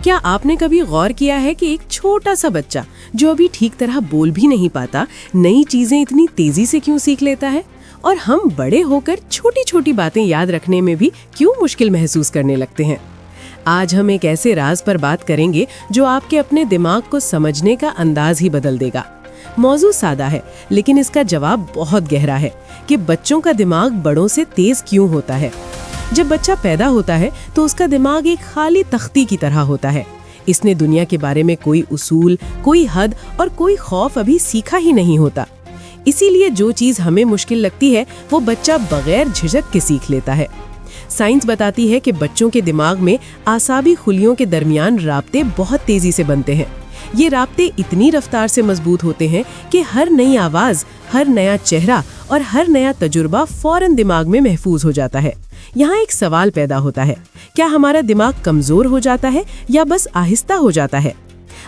क्या आपने कभी गौर किया है कि एक छोटा सा बच्चा जो अभी ठीक तरह बोल भी नहीं पाता, नई चीजें इतनी तेजी से क्यों सीख लेता है? और हम बड़े होकर छोटी छोटी बातें याद रखने में भी क्यों मुश्किल महसूस करने लगते हैं? आज हम एक ऐसे राज पर बात करेंगे जो आपके अपने दिमाग को समझने का अंदाज ही बदल देगा। मौजू सादा है, लेकिन इसका जवाब बहुत गहरा है कि बच्चों का दिमाग बड़ों से तेज क्यों होता है। जब बच्चा पैदा होता है तो उसका दिमाग एक खाली तख्ती की तरह होता है। इसने दुनिया के बारे में कोई उसूल, कोई हद और कोई खौफ अभी सीखा ही नहीं होता। इसीलिए जो चीज हमें मुश्किल लगती है वो बच्चा बगैर झिझक के सीख लेता है। साइंस बताती है कि बच्चों के दिमाग में आसाबी खुलियों के दरमियान राब्ते बहुत तेजी से बनते हैं। ये राब्ते इतनी रफ्तार से मजबूत होते हैं कि हर नई आवाज, हर नया चेहरा और हर नया तजुर्बा फौरन दिमाग में महफूज हो जाता है। यहाँ एक सवाल पैदा होता है, क्या हमारा दिमाग कमजोर हो जाता है या बस आहिस्ता हो जाता है?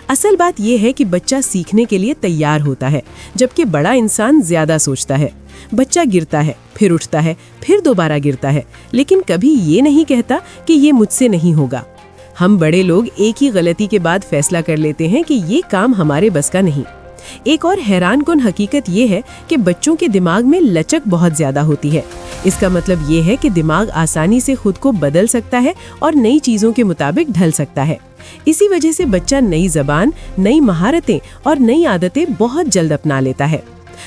असल बात यह है कि बच्चा सीखने के लिए तैयार होता है, जबकि बड़ा इंसान ज्यादा सोचता है। बच्चा गिरता है, फिर उठता है, फिर दोबारा गिरता है, लेकिन कभी ये नहीं कहता कि ये मुझसे नहीं होगा। हम बड़े लोग एक ही गलती के बाद फैसला कर लेते हैं कि ये काम हमारे बस का नहीं। एक और हैरानकुन हकीकत ये है कि बच्चों के दिमाग में लचक बहुत ज्यादा होती है। इसका मतलब ये है कि दिमाग आसानी से खुद को बदल सकता है और नई चीजों के मुताबिक ढल सकता है। इसी वजह से बच्चा नई जबान, नई महारतें और नई आदतें बहुत जल्द अपना लेता है।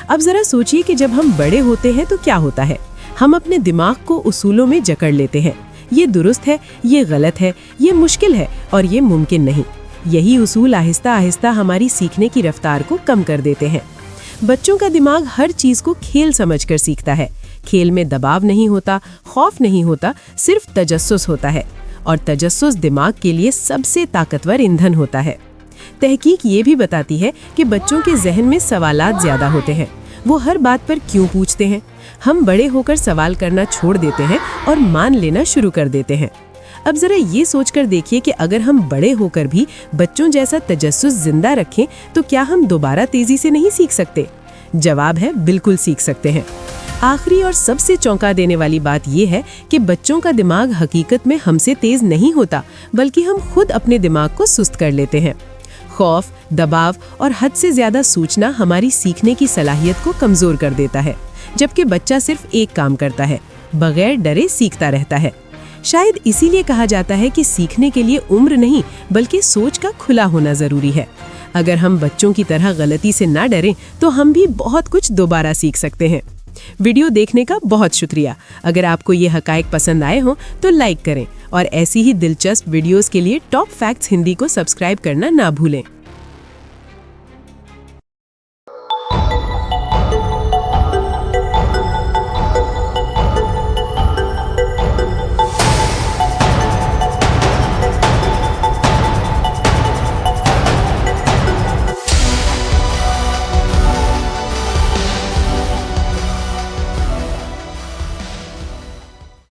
अब जरा सोचिए कि जब हम बड़े होते हैं तो क्या होता है। हम अपने दिमाग को उसूलों में जकड़ लेते हैं। ये दुरुस्त है, ये गलत है, ये मुश्किल है और ये मुमकिन नहीं। यही उसूल आहिस्ता आहिस्ता हमारी सीखने की रफ्तार को कम कर देते हैं। बच्चों का दिमाग हर चीज को खेल समझकर सीखता है। खेल में दबाव नहीं होता, खौफ नहीं होता, सिर्फ तजस्सुस होता है। और तजस्सुस दिमाग के लिए सबसे ताकतवर ईंधन होता है। तहकीक ये भी बताती है कि बच्चों के जहन में सवालात ज्यादा होते हैं। वो हर बात पर क्यों पूछते हैं। हम बड़े होकर सवाल करना छोड़ देते हैं और मान लेना शुरू कर देते हैं। अब जरा ये सोचकर देखिए कि अगर हम बड़े होकर भी बच्चों जैसा तजस्सुस जिंदा रखें तो क्या हम दोबारा तेजी से नहीं सीख सकते? जवाब है, बिल्कुल सीख सकते हैं। आखिरी और सबसे चौंका देने वाली बात यह है कि बच्चों का दिमाग हकीकत में हमसे तेज नहीं होता, बल्कि हम खुद अपने दिमाग को सुस्त कर लेते हैं। खौफ, दबाव और हद से ज्यादा सूचना हमारी सीखने की सलाहियत को कमजोर कर देता है, जबकि बच्चा सिर्फ एक काम करता है, बगैर डरे सीखता रहता है। शायद इसीलिए कहा जाता है कि सीखने के लिए उम्र नहीं बल्कि सोच का खुला होना जरूरी है। अगर हम बच्चों की तरह गलती से ना डरें तो हम भी बहुत कुछ दोबारा सीख सकते हैं। वीडियो देखने का बहुत शुक्रिया। अगर आपको ये हकायक पसंद आए हों तो लाइक करें और ऐसी ही दिलचस्प वीडियोस के लिए टॉप फैक्ट्स हिंदी को सब्सक्राइब करना ना भूलें।